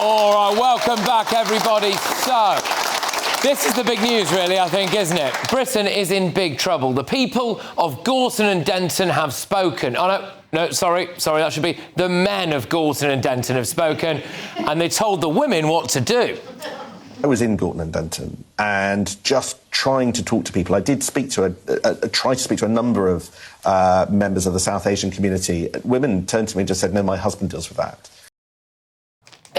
All right, welcome back, everybody. So, this is the big news, really, I think, isn't it? Britain is in big trouble. The people of Gorton and Denton have spoken. Oh, no, sorry, that should be the men of Gorton and Denton have spoken, and they told the women what to do. I was in Gorton and Denton and just trying to talk to people. I did speak to try to speak to a number of members of the South Asian community. Women turned to me and just said, no, my husband deals with that.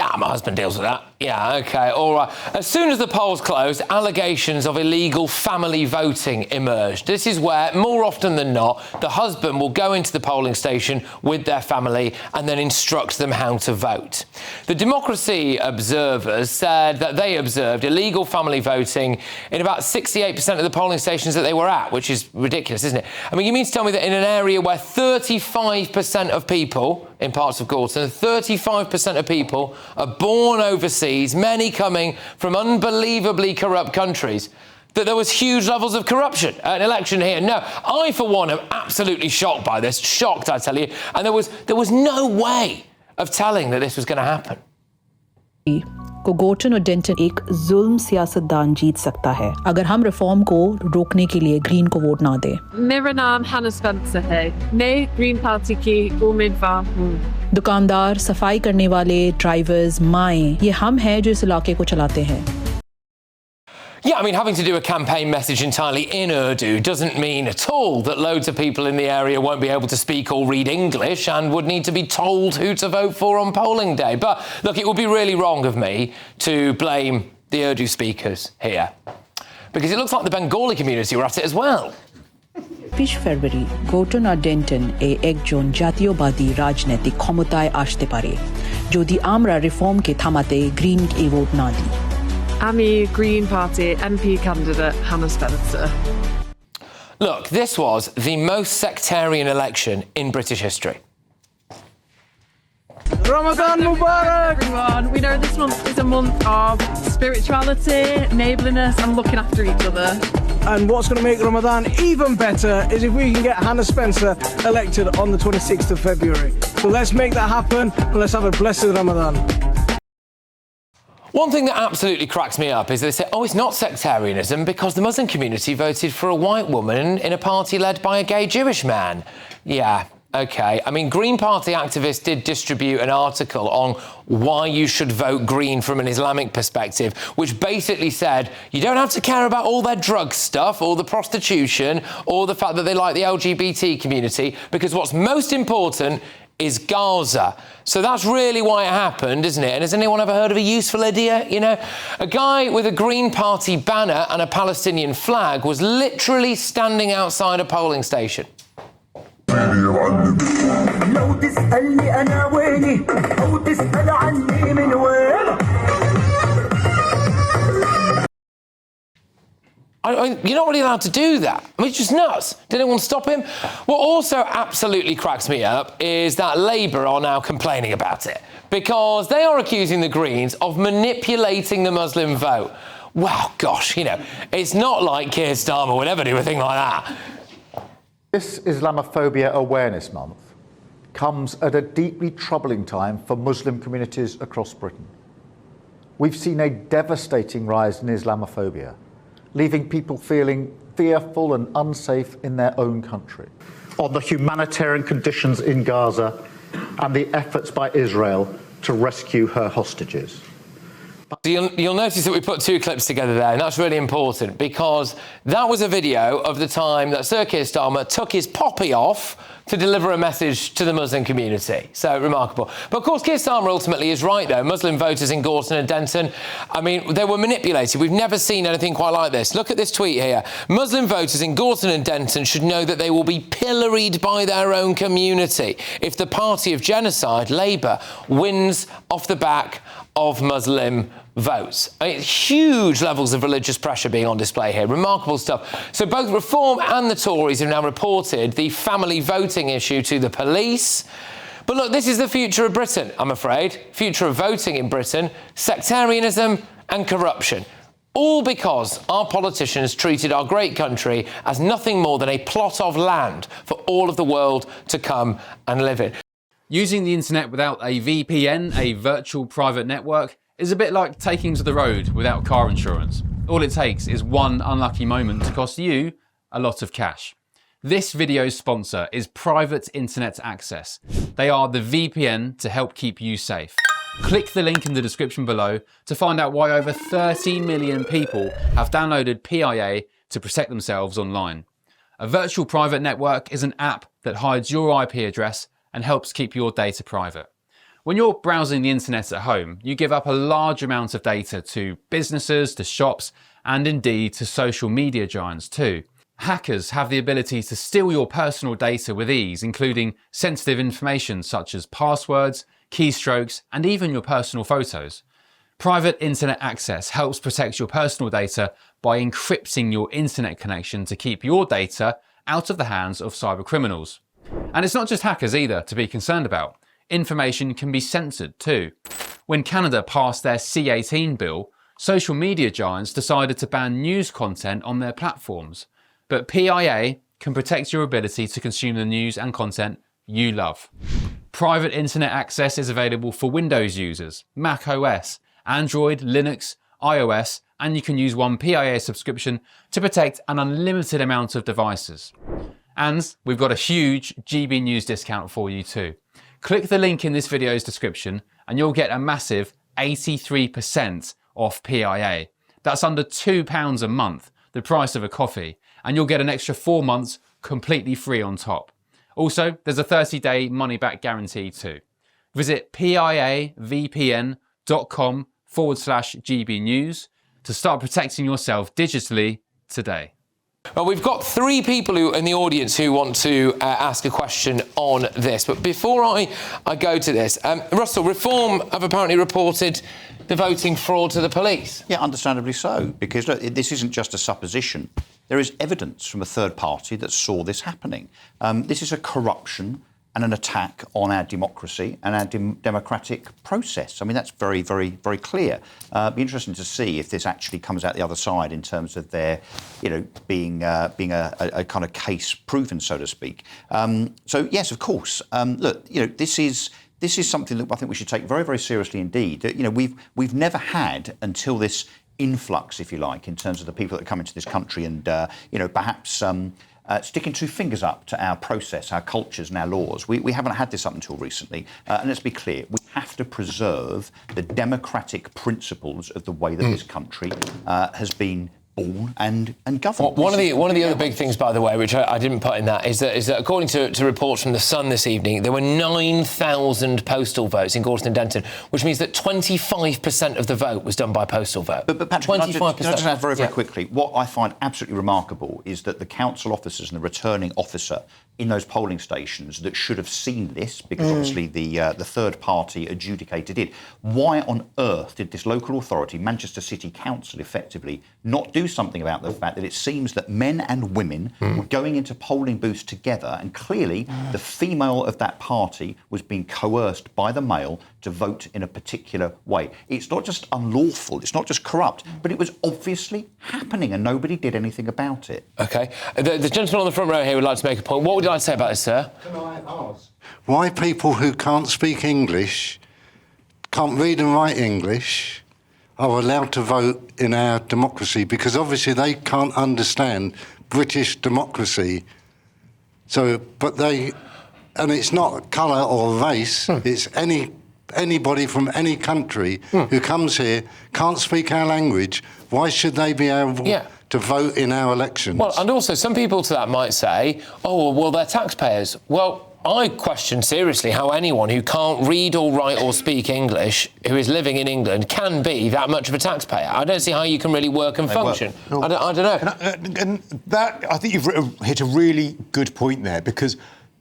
Ah, my husband deals with that. Yeah, OK, all right. As soon as the polls closed, allegations of illegal family voting emerged. This is where, more often than not, the husband will go into the polling station with their family and then instruct them how to vote. The Democracy Observers said that they observed illegal family voting in about 68% of the polling stations that they were at, which is ridiculous, isn't it? I mean, you mean to tell me that in an area where 35% of people in parts of Gorton, 35% of people are born overseas, many coming from unbelievably corrupt countries, that there was huge levels of corruption at an election here. No, I, for one, am absolutely shocked by this. Shocked, I tell you. And there was no way of telling that this was going to happen. को Gorton और Danton एक जुल्म सियासतदान जीत सकता है अगर हम reform को रोकने के लिए ग्रीन को वोट ना दें। मेरा नाम हना स्पेंसर है। मैं ग्रीन पार्टी की उम्मीदवार हूँ। दुकानदार, सफाई करने वाले, ड्राइवर्स, माएं, ये हम हैं जो इस इलाके को चलाते हैं। Yeah, I mean, having to do a campaign message entirely in Urdu doesn't mean at all that loads of people in the area won't be able to speak or read English and would need to be told who to vote for on polling day. But, look, it would be really wrong of me to blame the Urdu speakers here, because it looks like the Bengali community were at it as well. 20 ফেব্রুয়ারি গোর্টন আর ডেন্টন একজন জাতীয়বাদী রাজনৈতিক ক্ষমতায় আসতে পারে যদি আমরা রিফর্মকে থামাতে green এ vote না দিই। আমি Green Party MP candidate Hannah Spencer. Look, this was the most sectarian election in British history. Ramadan Mubarak! Everyone, we know this month is a month of spirituality, neighbourliness and looking after each other. And what's going to make Ramadan even better is if we can get Hannah Spencer elected on the 26th of February. So let's make that happen and let's have a blessed Ramadan. One thing that absolutely cracks me up is they say, oh, it's not sectarianism because the Muslim community voted for a white woman in a party led by a gay Jewish man. Yeah, OK. I mean, Green Party activists did distribute an article on why you should vote Green from an Islamic perspective, which basically said you don't have to care about all their drug stuff or the prostitution or the fact that they like the LGBT community, because what's most important is Gaza. So that's really why it happened, isn't it? And has anyone ever heard of a useful idea? You know, a guy with a Green Party banner and a Palestinian flag was literally standing outside a polling station. You're not really allowed to do that. I mean, it's just nuts. Did anyone stop him? What also absolutely cracks me up is that Labour are now complaining about it because they are accusing the Greens of manipulating the Muslim vote. Well, gosh, you know, it's not like Keir Starmer would ever do a thing like that. This Islamophobia Awareness Month comes at a deeply troubling time for Muslim communities across Britain. We've seen a devastating rise in Islamophobia, leaving people feeling fearful and unsafe in their own country. On the humanitarian conditions in Gaza and the efforts by Israel to rescue her hostages. You'll notice that we put two clips together there, and that's really important because that was a video of the time that Sir Keir Starmer took his poppy off to deliver a message to the Muslim community. So remarkable. But of course, Keir Starmer ultimately is right, though. Muslim voters in Gorton and Denton, I mean, they were manipulated. We've never seen anything quite like this. Look at this tweet here. Muslim voters in Gorton and Denton should know that they will be pilloried by their own community if the party of genocide, Labour, wins off the back of Muslim votes. I mean, huge levels of religious pressure being on display here. Remarkable stuff. So both Reform and the Tories have now reported the family voting issue to the police. But look, this is the future of Britain, I'm afraid. Future of voting in Britain, sectarianism and corruption. All because our politicians treated our great country as nothing more than a plot of land for all of the world to come and live in. Using the internet without a VPN, a virtual private network, is a bit like taking to the road without car insurance. All it takes is one unlucky moment to cost you a lot of cash. This video's sponsor is Private Internet Access. They are the VPN to help keep you safe. Click the link in the description below to find out why over 30 million people have downloaded PIA to protect themselves online. A virtual private network is an app that hides your IP address and helps keep your data private. When you're browsing the internet at home, you give up a large amount of data to businesses, to shops, and indeed to social media giants too. Hackers have the ability to steal your personal data with ease, including sensitive information such as passwords, keystrokes, and even your personal photos. Private Internet Access helps protect your personal data by encrypting your internet connection to keep your data out of the hands of cyber criminals. And it's not just hackers either to be concerned about. Information can be censored too. When Canada passed their C18 bill, social media giants decided to ban news content on their platforms. But PIA can protect your ability to consume the news and content you love. Private Internet Access is available for Windows users, Mac OS, Android, Linux, iOS, and you can use one PIA subscription to protect an unlimited amount of devices. And we've got a huge GB News discount for you too. Click the link in this video's description and you'll get a massive 83% off PIA. That's under £2 a month, the price of a coffee, and you'll get an extra 4 months completely free on top. Also, there's a 30-day money-back guarantee too. Visit piavpn.com/GB News to start protecting yourself digitally today. Well, we've got 3 people in the audience who want to ask a question on this. But before I go to this, Russell, Reform have apparently reported the voting fraud to the police. Yeah, understandably so, because look, this isn't just a supposition. There is evidence from a third party that saw this happening. This is a corruption and an attack on our democracy and our democratic process. I mean, that's very, very, very clear. It'd be interesting to see if this actually comes out the other side in terms of their, being a kind of case proven, so to speak. So yes, of course. Look, this is something that I think we should take very, very seriously indeed. We've never had until this influx, if you like, in terms of the people that come into this country and perhaps sticking 2 fingers up to our process, our cultures and our laws. We haven't had this up until recently. And let's be clear, we have to preserve the democratic principles of the way that this country has been born and governed. One of the other big things, by the way, which I didn't put in that, is that according to reports from The Sun this evening, there were 9,000 postal votes in Gorton and Denton, which means that 25% of the vote was done by postal vote. But Patrick, 25%. Can I just add very, very quickly? What I find absolutely remarkable is that the council officers and the returning officer in those polling stations that should have seen this, because obviously the third party adjudicated it. Why on earth did this local authority, Manchester City Council, effectively not do something about the fact that it seems that men and women were going into polling booths together, and clearly the female of that party was being coerced by the male to vote in a particular way. It's not just unlawful, it's not just corrupt, but it was obviously happening and nobody did anything about it. OK. The gentleman on the front row here would like to make a point. What would you like to say about this, sir? Can I ask why people who can't speak English, can't read and write English, are allowed to vote in our democracy? Because obviously they can't understand British democracy. So, and it's not colour or race, it's anybody from any country who comes here, can't speak our language. Why should they be able to vote in our elections? Well, and also some people to that might say, oh, well, they're taxpayers. Well, I question seriously how anyone who can't read or write or speak English, who is living in England, can be that much of a taxpayer. I don't see how you can really work and function. I don't know. And that, I think you've hit a really good point there, because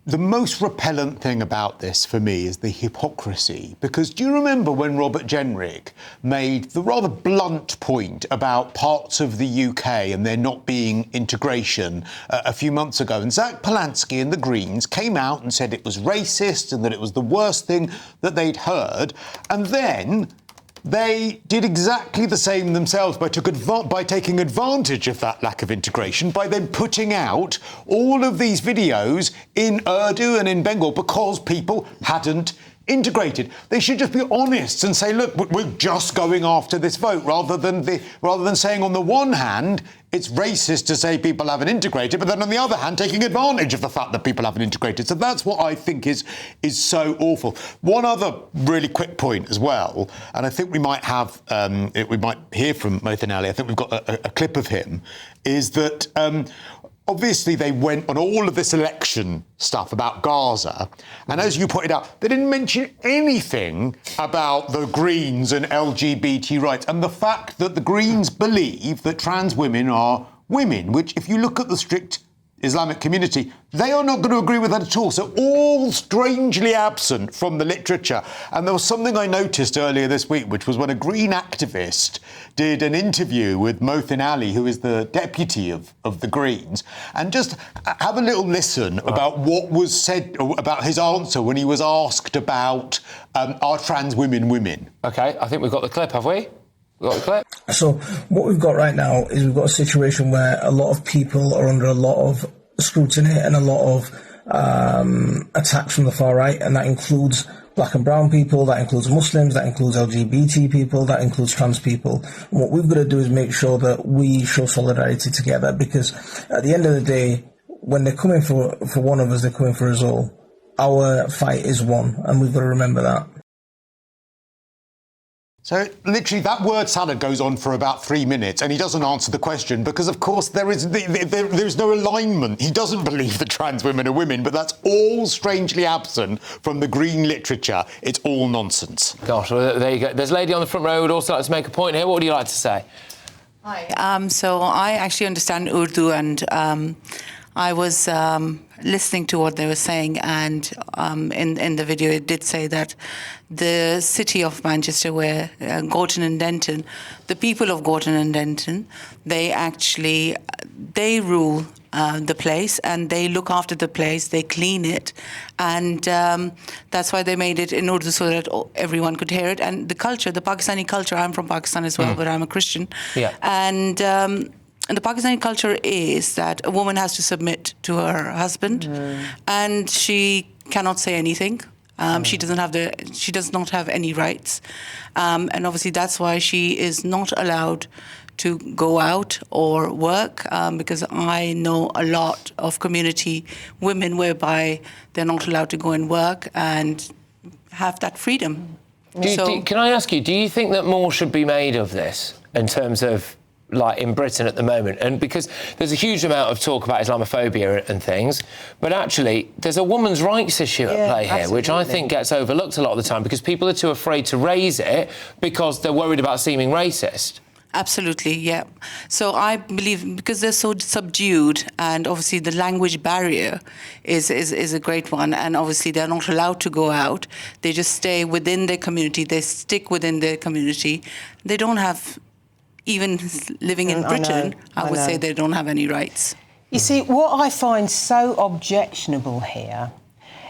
the most repellent thing about this for me is the hypocrisy. Because do you remember when Robert Jenrick made the rather blunt point about parts of the UK and there not being integration a few months ago? And Zach Polanski and the Greens came out and said it was racist and that it was the worst thing that they'd heard. And then they did exactly the same themselves by taking advantage of that lack of integration, by then putting out all of these videos in Urdu and in Bengal because people hadn't integrated. They should just be honest and say, look, we're just going after this vote, rather than saying on the one hand it's racist to say people haven't integrated, but then on the other hand taking advantage of the fact that people haven't integrated. So that's what I think is so awful. One other really quick point as well, and I think we might hear from Mohsin Ali. I think we've got a clip of him. Is that obviously they went on all of this election stuff about Gaza, and as you pointed out, they didn't mention anything about the Greens and LGBT rights and the fact that the Greens believe that trans women are women, which, if you look at the strict Islamic community, they are not going to agree with that at all. So all strangely absent from the literature. And there was something I noticed earlier this week, which was when a Green activist did an interview with Mohsin Ali, who is the deputy of the Greens, and just have a little listen about what was said about his answer when he was asked about are trans women women. OK, I think we've got the clip, have we? Got the clip? So what we've got right now is we've got a situation where a lot of people are under a lot of scrutiny and a lot of attacks from the far right, and that includes black and brown people, that includes Muslims, that includes LGBT people, that includes trans people. And what we've got to do is make sure that we show solidarity together, because at the end of the day, when they're coming for one of us, they're coming for us all. Our fight is one, and we've got to remember that. So literally that word salad goes on for about 3 minutes and he doesn't answer the question because, of course, there is no alignment. He doesn't believe that trans women are women, but that's all strangely absent from the Green literature. It's all nonsense. Gosh, well, there you go. There's a lady on the front row who would also like to make a point here. What would you like to say? Hi. So I actually understand Urdu, and I was listening to what they were saying, and in the video it did say that the city of Manchester, where Gorton and Denton, the people of Gorton and Denton, they rule the place, and they look after the place, they clean it, and that's why they made it in Urdu so that everyone could hear it. And the culture, the Pakistani culture, I'm from Pakistan as well, but I'm a Christian. Yeah. And the Pakistani culture is that a woman has to submit to her husband, and she cannot say anything. She does not have any rights, and obviously that's why she is not allowed to go out or work, because I know a lot of community women whereby they're not allowed to go and work and have that freedom. Can I ask you, do you think that more should be made of this in terms of, like, in Britain at the moment? And because there's a huge amount of talk about Islamophobia and things, but actually there's a woman's rights issue at play here, which I think gets overlooked a lot of the time because people are too afraid to raise it because they're worried about seeming racist. Absolutely, yeah. So I believe because they're so subdued, and obviously the language barrier is a great one, and obviously they're not allowed to go out. They just stay within their community. They stick within their community. They don't have, even living in Britain, I would say they don't have any rights. You see, what I find so objectionable here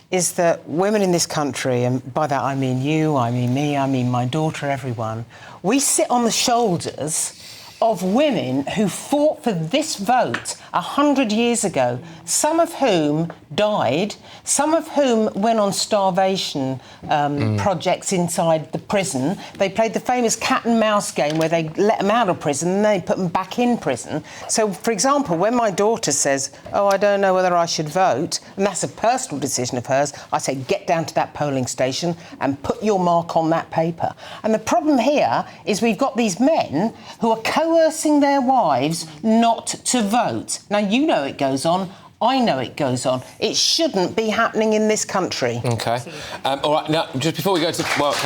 is that women in this country, and by that I mean you, I mean me, I mean my daughter, everyone, we sit on the shoulders of women who fought for this vote 100 years ago, some of whom died, some of whom went on starvation projects inside the prison. They played the famous cat and mouse game where they let them out of prison and then they put them back in prison. So, for example, when my daughter says, oh, I don't know whether I should vote, and that's a personal decision of hers, I say, get down to that polling station and put your mark on that paper. And the problem here is we've got these men who are coercing their wives not to vote. Now, you know it goes on. I know it goes on. It shouldn't be happening in this country. OK. All right, now, just before we go to... Well, just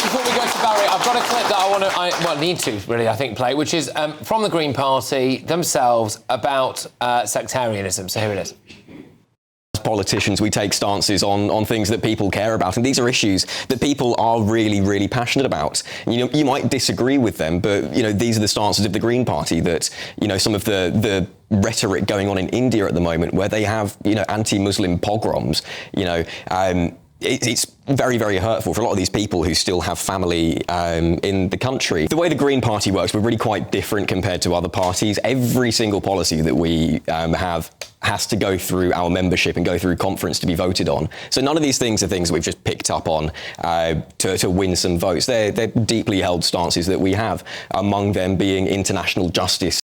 before we go to Barry, I've got a clip that I need to, really, I think, play, which is from the Green Party themselves about sectarianism. So here it is. As politicians, we take stances on things that people care about, and these are issues that people are really, really passionate about. And, you know, you might disagree with them, but, you know, these are the stances of the Green Party that, you know, some of the rhetoric going on in India at the moment, where they have, you know, anti-Muslim pogroms, you know, it's very, very hurtful for a lot of these people who still have family in the country. The way the Green Party works, we're really quite different compared to other parties. Every single policy that we have has to go through our membership and go through conference to be voted on. So none of these things are things that we've just picked up on to win some votes. They're deeply held stances that we have, among them being international justice